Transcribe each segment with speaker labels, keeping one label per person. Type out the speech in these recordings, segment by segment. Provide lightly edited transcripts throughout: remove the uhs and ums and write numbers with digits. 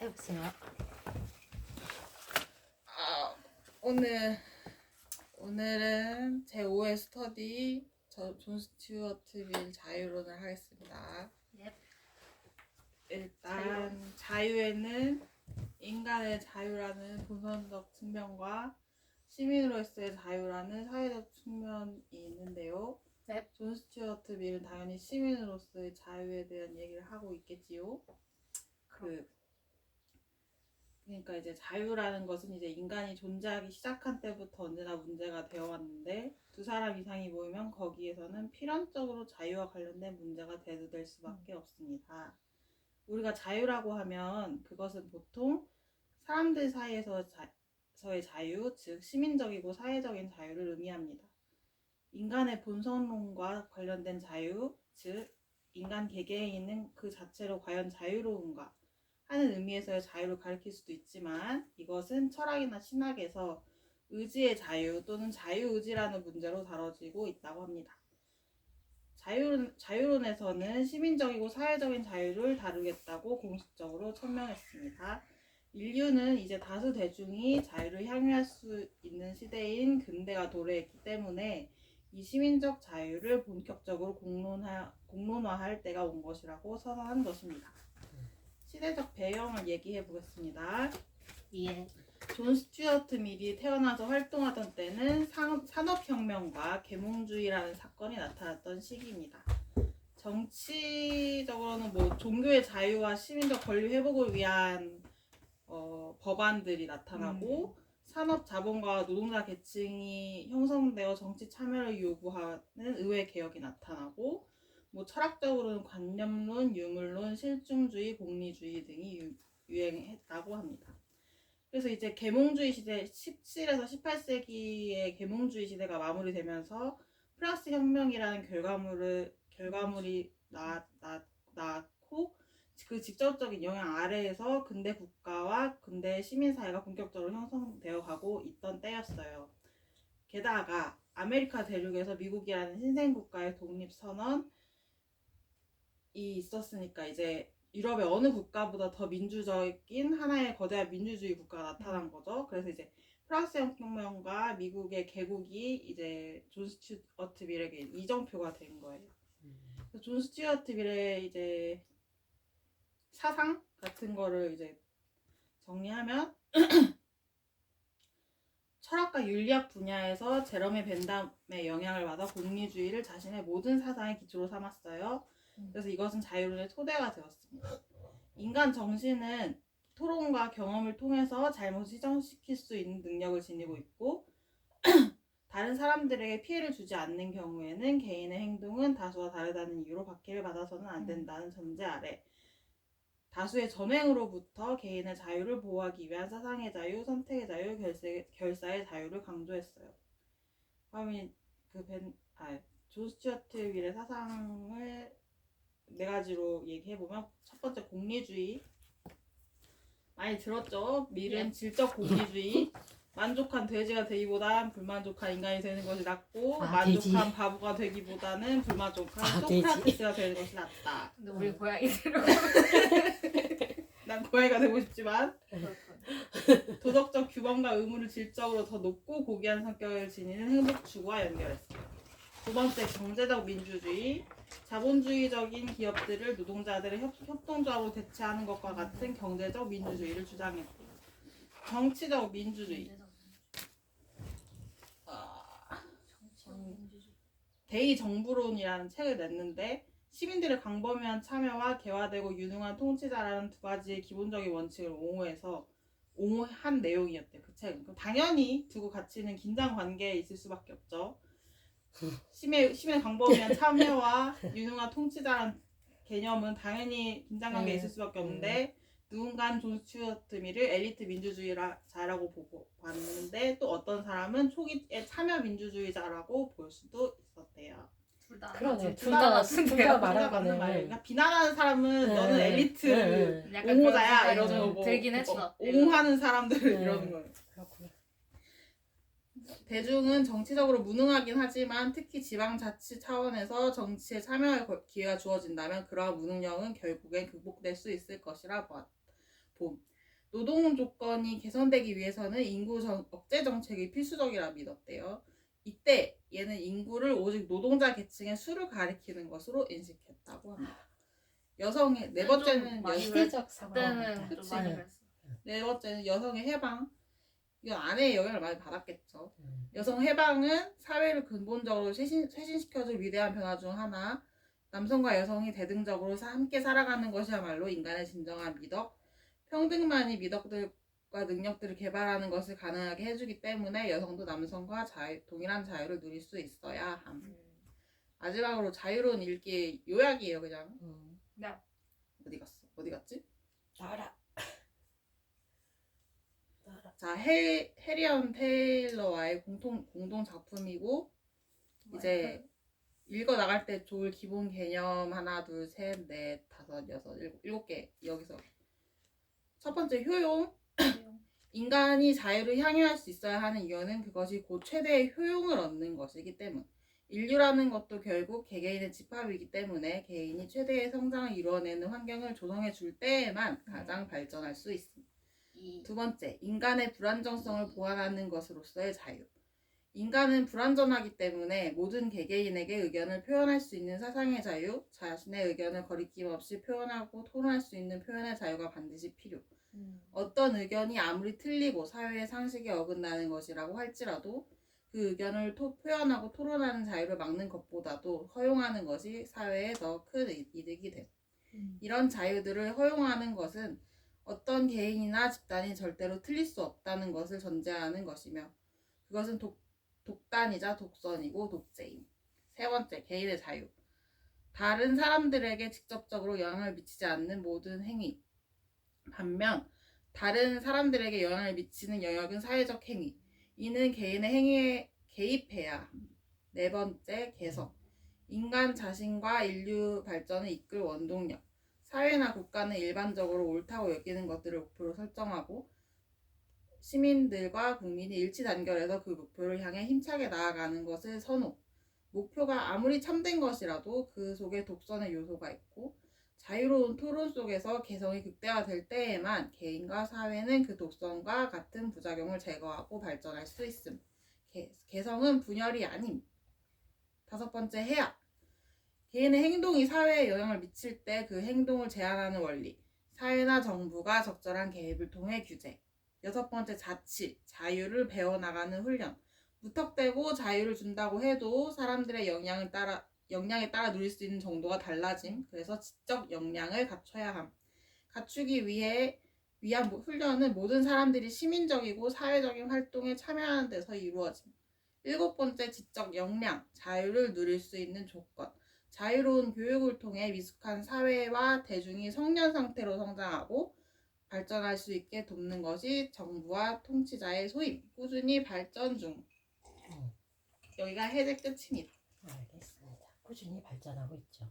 Speaker 1: 해보세요.
Speaker 2: 오늘은 제5회 스터디 존 스튜어트 밀 자유론을 하겠습니다.
Speaker 1: 네.
Speaker 2: 일단 자유에는 인간의 자유라는 본성적 측면과 시민으로서의 자유라는 사회적 측면이 있는데요.
Speaker 1: 네.
Speaker 2: 존 스튜어트 밀은 당연히 시민으로서의 자유에 대한 얘기를 하고 있겠지요. 그러니까 이제 자유라는 것은 이제 인간이 존재하기 시작한 때부터 언제나 문제가 되어 왔는데 두 사람 이상이 모이면 거기에서는 필연적으로 자유와 관련된 문제가 대두될 수밖에 없습니다. 우리가 자유라고 하면 그것은 보통 사람들 사이에서의 자유, 즉 시민적이고 사회적인 자유를 의미합니다. 인간의 본성론과 관련된 자유, 즉 인간 개개에 있는 그 자체로 과연 자유로운가 하는 의미에서의 자유를 가리킬 수도 있지만 이것은 철학이나 신학에서 의지의 자유 또는 자유의지라는 문제로 다뤄지고 있다고 합니다. 자유론에서는 시민적이고 사회적인 자유를 다루겠다고 공식적으로 천명했습니다. 인류는 이제 다수 대중이 자유를 향유할 수 있는 시대인 근대가 도래했기 때문에 이 시민적 자유를 본격적으로 공론화할 때가 온 것이라고 선언한 것입니다. 시대적 배경을 얘기해 보겠습니다.
Speaker 1: 예.
Speaker 2: 존 스튜어트 밀이 태어나서 활동하던 때는 산업혁명과 계몽주의라는 사건이 나타났던 시기입니다. 정치적으로는 종교의 자유와 시민적 권리 회복을 위한 법안들이 나타나고 산업 자본가와 노동자 계층이 형성되어 정치 참여를 요구하는 의회 개혁이 나타나고 철학적으로는 관념론, 유물론, 실증주의, 공리주의 등이 유행했다고 합니다. 그래서 이제 계몽주의 시대 17에서 18세기의 계몽주의 시대가 마무리되면서 프랑스 혁명이라는 결과물이 낳고 그 직접적인 영향 아래에서 근대 국가와 근대 시민사회가 본격적으로 형성되어 가고 있던 때였어요. 게다가 아메리카 대륙에서 미국이라는 신생국가의 독립선언이 있었으니까 이제 유럽의 어느 국가보다 더 민주적인 하나의 거대한 민주주의 국가가 나타난 거죠. 그래서 이제 프랑스 혁명과 미국의 개국이 이제 존 스튜어트 밀에게 이정표가 된 거예요. 존 스튜어트 밀의 이제 사상 같은 거를 이제 정리하면 철학과 윤리학 분야에서 제러미 벤담의 영향을 받아 공리주의를 자신의 모든 사상의 기초로 삼았어요. 그래서 이것은 자유론의 토대가 되었습니다. 인간 정신은 토론과 경험을 통해서 잘못을 시정시킬 수 있는 능력을 지니고 있고 다른 사람들에게 피해를 주지 않는 경우에는 개인의 행동은 다수와 다르다는 이유로 박해를 받아서는 안 된다는 전제 아래 다수의 전횡으로부터 개인의 자유를 보호하기 위한 사상의 자유, 선택의 자유, 결사의 자유를 강조했어요. 그러면 존 스튜어트 밀의 사상을 네 가지로 얘기해보면 첫 번째 공리주의 많이 들었죠? 밀은 질적 공리주의 만족한 돼지가 되기보단 불만족한 인간이 되는 것이 낫고 만족한 돼지. 바보가 되기보다는 불만족한 소크라테스가 되는 것이 낫다.
Speaker 1: 근데 우리 고양이 들어.
Speaker 2: 난 고양이가 되고 싶지만 도덕적 규범과 의무를 질적으로 더 높고 고귀한 성격을 지니는 행복 추구와 연결했어요. 두 번째 경제적 민주주의 자본주의적인 기업들을 노동자들의 협동조합으로 대체하는 것과 같은 경제적 민주주의를 주장했고 정치적 민주주의 대의정부론이라는 책을 냈는데 시민들의 광범위한 참여와 개화되고 유능한 통치자라는 두 가지의 기본적인 원칙을 옹호한 내용이었대요. 그 책은. 당연히 두고 가치는 긴장 관계에 있을 수밖에 없죠. 시민의 광범위한 참여와 유능한 통치자라는 개념은 당연히 긴장 관계에 있을 수밖에 없는데 누군가는 존 스튜어트 밀을 엘리트 민주주의자라고 보고 봤는데 또 어떤 사람은 초기의 참여 민주주의자라고 볼 수도 있었대요.
Speaker 1: 그러네.
Speaker 3: 둘 다
Speaker 2: 맞는 말이에요. 그러니까 비난하는 사람은 너는 엘리트 옹호자야 이러는 거고
Speaker 1: 들긴 했어.
Speaker 2: 옹호하는 사람들은 이러는 거예요.
Speaker 3: 그렇구나.
Speaker 2: 대중은 정치적으로 무능하긴 하지만 특히 지방자치 차원에서 정치에 참여할 기회가 주어진다면 그러한 무능력은 결국엔 극복될 수 있을 것이라 봄. 노동 조건이 개선되기 위해서는 인구 억제 정책이 필수적이라 믿었대요. 이때 얘는 인구를 오직 노동자 계층의 수를 가리키는 것으로 인식했다고 합니다. 여성의 네 번째는
Speaker 1: 많이
Speaker 3: 시대적 상황.
Speaker 1: 그때는 좀
Speaker 2: 그치.
Speaker 1: 많이 그랬어.
Speaker 2: 네 번째는 여성의 해방. 이건 아내의 영향을 많이 받았겠죠. 여성 해방은 사회를 근본적으로 쇄신시켜줄 위대한 변화 중 하나. 남성과 여성이 대등적으로 함께 살아가는 것이야말로 인간의 진정한 미덕. 평등만이 미덕들과 능력들을 개발하는 것을 가능하게 해주기 때문에 여성도 남성과 동일한 자유를 누릴 수 있어야 함. 마지막으로 자유로운 읽기 요약이에요, 그냥.
Speaker 1: 네.
Speaker 2: 어디 갔어? 어디 갔지?
Speaker 3: 나와라.
Speaker 2: 자, 해리언 테일러와의 공동 작품이고 이제 읽어 나갈 때 좋을 기본 개념 하나, 둘, 셋, 넷, 다섯, 여섯, 일곱 개 여기서 첫 번째 효용. 인간이 자유를 향유할 수 있어야 하는 이유는 그것이 곧 최대의 효용을 얻는 것이기 때문. 인류라는 것도 결국 개개인의 집합이기 때문에 개인이 최대의 성장을 이루어내는 환경을 조성해 줄 때에만 가장 발전할 수 있습니다. 두 번째, 인간의 불안정성을 보완하는 것으로서의 자유. 인간은 불완전하기 때문에 모든 개개인에게 의견을 표현할 수 있는 사상의 자유, 자신의 의견을 거리낌 없이 표현하고 토론할 수 있는 표현의 자유가 반드시 필요. 어떤 의견이 아무리 틀리고 사회의 상식에 어긋나는 것이라고 할지라도 그 의견을 표현하고 토론하는 자유를 막는 것보다도 허용하는 것이 사회에 더 큰 이득이 돼. 이런 자유들을 허용하는 것은 어떤 개인이나 집단이 절대로 틀릴 수 없다는 것을 전제하는 것이며 그것은 독단이자 독선이고 독재임. 세 번째, 개인의 자유. 다른 사람들에게 직접적으로 영향을 미치지 않는 모든 행위. 반면 다른 사람들에게 영향을 미치는 영역은 사회적 행위. 이는 개인의 행위에 개입해야 합니다. 네 번째, 개성. 인간 자신과 인류 발전을 이끌 원동력. 사회나 국가는 일반적으로 옳다고 여기는 것들을 목표로 설정하고 시민들과 국민이 일치 단결해서 그 목표를 향해 힘차게 나아가는 것을 선호. 목표가 아무리 참된 것이라도 그 속에 독선의 요소가 있고 자유로운 토론 속에서 개성이 극대화될 때에만 개인과 사회는 그 독선과 같은 부작용을 제거하고 발전할 수 있음. 개성은 분열이 아님. 다섯 번째, 해악. 개인의 행동이 사회에 영향을 미칠 때 그 행동을 제한하는 원리. 사회나 정부가 적절한 개입을 통해 규제. 여섯 번째, 자치. 자유를 배워나가는 훈련. 무턱대고 자유를 준다고 해도 사람들의 역량에 따라 누릴 수 있는 정도가 달라짐. 그래서 지적 역량을 갖춰야 함. 갖추기 위한 훈련은 모든 사람들이 시민적이고 사회적인 활동에 참여하는 데서 이루어짐. 일곱 번째, 지적 역량. 자유를 누릴 수 있는 조건. 자유로운 교육을 통해 미숙한 사회와 대중이 성년 상태로 성장하고 발전할 수 있게 돕는 것이 정부와 통치자의 소임. 꾸준히 발전 중. 여기가 해제 끝입니다.
Speaker 3: 알겠습니다. 꾸준히 발전하고 있죠.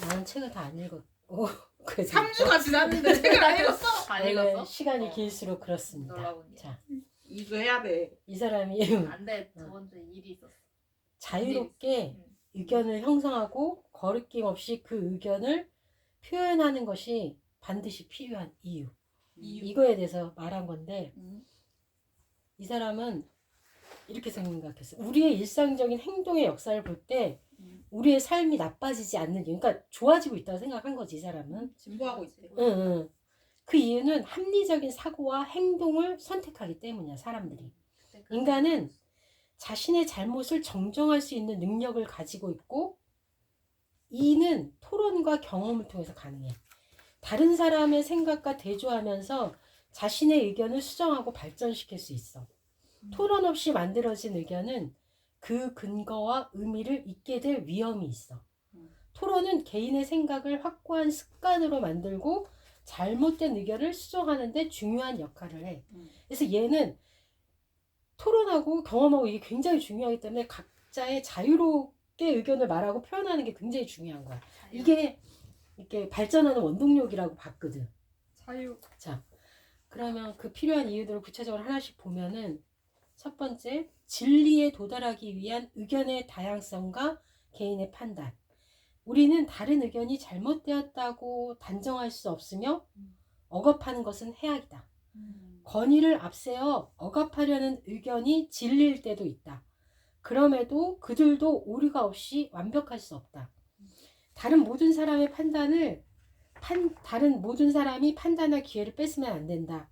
Speaker 3: 나는 책을 다 안 읽었고
Speaker 2: 3주가 지났는데 책을 안 읽었어?
Speaker 1: 안
Speaker 3: 원래
Speaker 1: 읽었어?
Speaker 3: 시간이 길수록 그렇습니다.
Speaker 1: 놀라군요.
Speaker 3: 자,
Speaker 2: 2주 해야 돼.
Speaker 3: 이 사람이
Speaker 1: 안돼, 저번 주에 일이 있었어.
Speaker 3: 자유롭게 의견을 형성하고 거리낌 없이 그 의견을 표현하는 것이 반드시 필요한 이유. 이거에 대해서 말한 건데 이 사람은 이렇게 생각했어요. 우리의 일상적인 행동의 역사를 볼 때 우리의 삶이 나빠지지 않는 이유, 그러니까 좋아지고 있다고 생각한 거지 이 사람은.
Speaker 2: 진보하고 있대.
Speaker 3: 응. 그 이유는 합리적인 사고와 행동을 선택하기 때문이야. 사람들이. 인간은 자신의 잘못을 정정할 수 있는 능력을 가지고 있고 이는 토론과 경험을 통해서 가능해. 다른 사람의 생각과 대조하면서 자신의 의견을 수정하고 발전시킬 수 있어. 토론 없이 만들어진 의견은 그 근거와 의미를 잊게 될 위험이 있어. 토론은 개인의 생각을 확고한 습관으로 만들고 잘못된 의견을 수정하는 데 중요한 역할을 해. 그래서 얘는 토론하고 경험하고 이게 굉장히 중요하기 때문에 각자의 자유롭게 의견을 말하고 표현하는 게 굉장히 중요한 거야. 이게 이렇게 발전하는 원동력이라고 봤거든.
Speaker 1: 자유.
Speaker 3: 자, 그러면 그 필요한 이유들을 구체적으로 하나씩 보면은 첫 번째, 진리에 도달하기 위한 의견의 다양성과 개인의 판단. 우리는 다른 의견이 잘못되었다고 단정할 수 없으며 억압하는 것은 해악이다. 권위를 앞세워 억압하려는 의견이 진리일 때도 있다. 그럼에도 그들도 오류가 없이 완벽할 수 없다. 다른 모든 사람이 판단할 기회를 뺏으면 안 된다.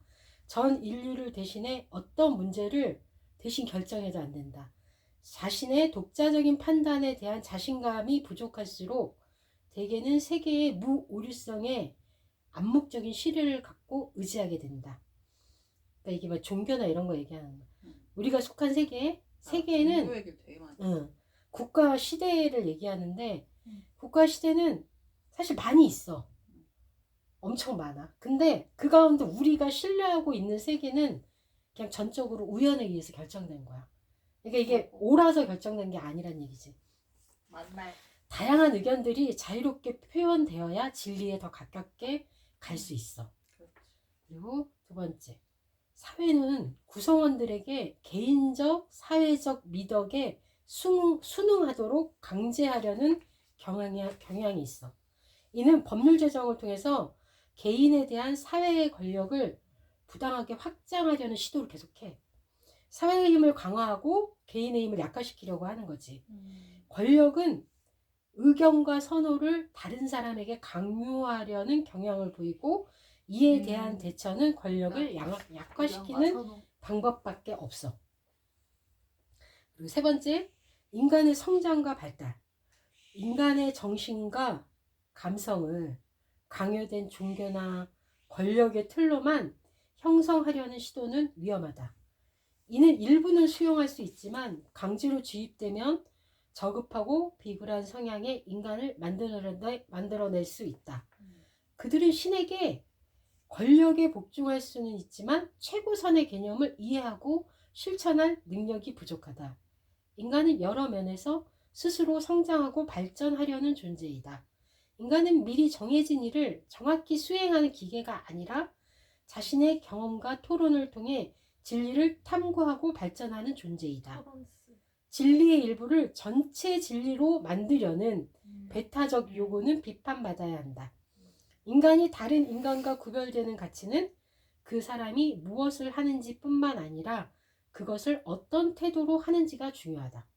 Speaker 3: 전 인류를 대신해 어떤 문제를 대신 결정해도 안 된다. 자신의 독자적인 판단에 대한 자신감이 부족할수록 대개는 세계의 무오류성에 암묵적인 신뢰를 갖고 의지하게 된다. 그러니까 이게 뭐 종교나 이런 거 얘기하는 거야. 우리가 속한 세계에는
Speaker 2: 종교 얘기를 되게 많이
Speaker 3: 국가 시대를 얘기하는데 국가 시대는 사실 많이 있어. 엄청 많아. 근데 그 가운데 우리가 신뢰하고 있는 세계는 그냥 전적으로 우연에 의해서 결정된 거야. 그러니까 이게 옳아서 결정된 게 아니란 얘기지.
Speaker 1: 맞나요?
Speaker 3: 다양한 의견들이 자유롭게 표현되어야 진리에 더 가깝게 갈 수 있어. 그리고 두 번째, 사회는 구성원들에게 개인적, 사회적 미덕에 순응하도록 강제하려는 경향이 있어. 이는 법률 제정을 통해서 개인에 대한 사회의 권력을 부당하게 확장하려는 시도를 계속해. 사회의 힘을 강화하고 개인의 힘을 약화시키려고 하는 거지. 권력은 의견과 선호를 다른 사람에게 강요하려는 경향을 보이고 이에 대한 대처는 권력을 약화시키는 방법밖에 없어. 그리고 세 번째, 인간의 성장과 발달. 인간의 정신과 감성을 강요된 종교나 권력의 틀로만 형성하려는 시도는 위험하다. 이는 일부는 수용할 수 있지만 강제로 주입되면 저급하고 비굴한 성향의 인간을 만들어낼 수 있다. 그들은 신에게 권력에 복종할 수는 있지만 최고선의 개념을 이해하고 실천할 능력이 부족하다. 인간은 여러 면에서 스스로 성장하고 발전하려는 존재이다. 인간은 미리 정해진 일을 정확히 수행하는 기계가 아니라 자신의 경험과 토론을 통해 진리를 탐구하고 발전하는 존재이다. 진리의 일부를 전체 진리로 만들려는 배타적 요구는 비판받아야 한다. 인간이 다른 인간과 구별되는 가치는 그 사람이 무엇을 하는지 뿐만 아니라 그것을 어떤 태도로 하는지가 중요하다.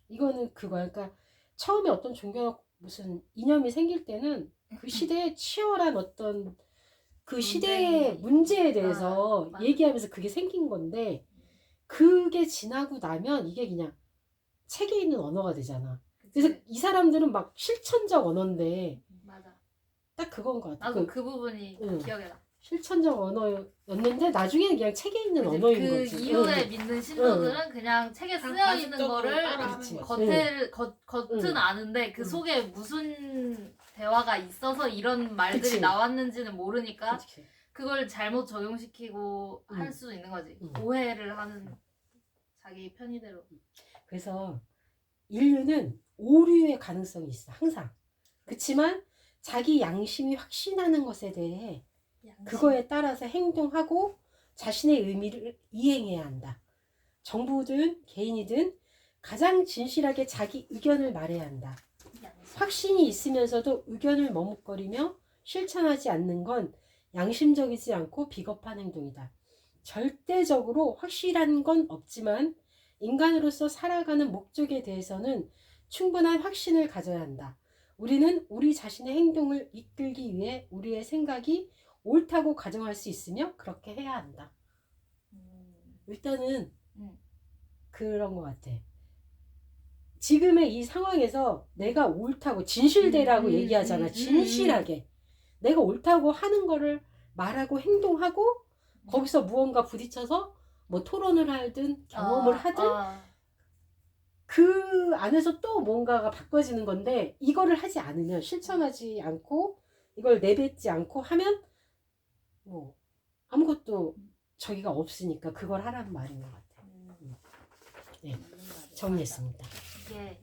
Speaker 3: 이거는 그거야. 그러니까 처음에 어떤 종교나 무슨 이념이 생길 때는 그 시대에 치열한 어떤 그 시대의 문제에 대해서 얘기하면서 그게 생긴 건데 그게 지나고 나면 이게 그냥 책에 있는 언어가 되잖아. 그래서 이 사람들은 막 실천적 언어인데
Speaker 1: 맞아.
Speaker 3: 딱 그건 것 같아.
Speaker 1: 나도 그 부분이 기억에 나.
Speaker 3: 실천적 언어였는데 나중에는 그냥 책에 있는 언어인
Speaker 1: 그
Speaker 3: 거지.
Speaker 1: 이후에 믿는 신도들은 그냥 책에 쓰여 있는 거를 겉은 아는데 그 속에 무슨 대화가 있어서 이런 말들이 나왔는지는 모르니까 그걸 잘못 적용시키고 할 수도 있는 거지. 오해를 하는 자기 편의대로.
Speaker 3: 그래서 인류는 오류의 가능성이 있어. 항상. 그렇지만 자기 양심이 확신하는 것에 대해 그거에 따라서 행동하고 자신의 의미를 이행해야 한다. 정부든 개인이든 가장 진실하게 자기 의견을 말해야 한다. 확신이 있으면서도 의견을 머뭇거리며 실천하지 않는 건 양심적이지 않고 비겁한 행동이다. 절대적으로 확실한 건 없지만 인간으로서 살아가는 목적에 대해서는 충분한 확신을 가져야 한다. 우리는 우리 자신의 행동을 이끌기 위해 우리의 생각이 옳다고 가정할 수 있으며 그렇게 해야 한다. 일단은 그런 것 같아. 지금의 이 상황에서 내가 옳다고 진실되라고 얘기하잖아. 진실하게. 내가 옳다고 하는 거를 말하고 행동하고 거기서 무언가 부딪혀서 뭐 토론을 하든 경험을 하든 그 안에서 또 뭔가가 바꿔지는 건데 이거를 하지 않으면 실천하지 않고 이걸 내뱉지 않고 하면 뭐 아무것도 저기가 없으니까 그걸 하라는 말인 것 같아요. 네, 정리했습니다.
Speaker 1: 이게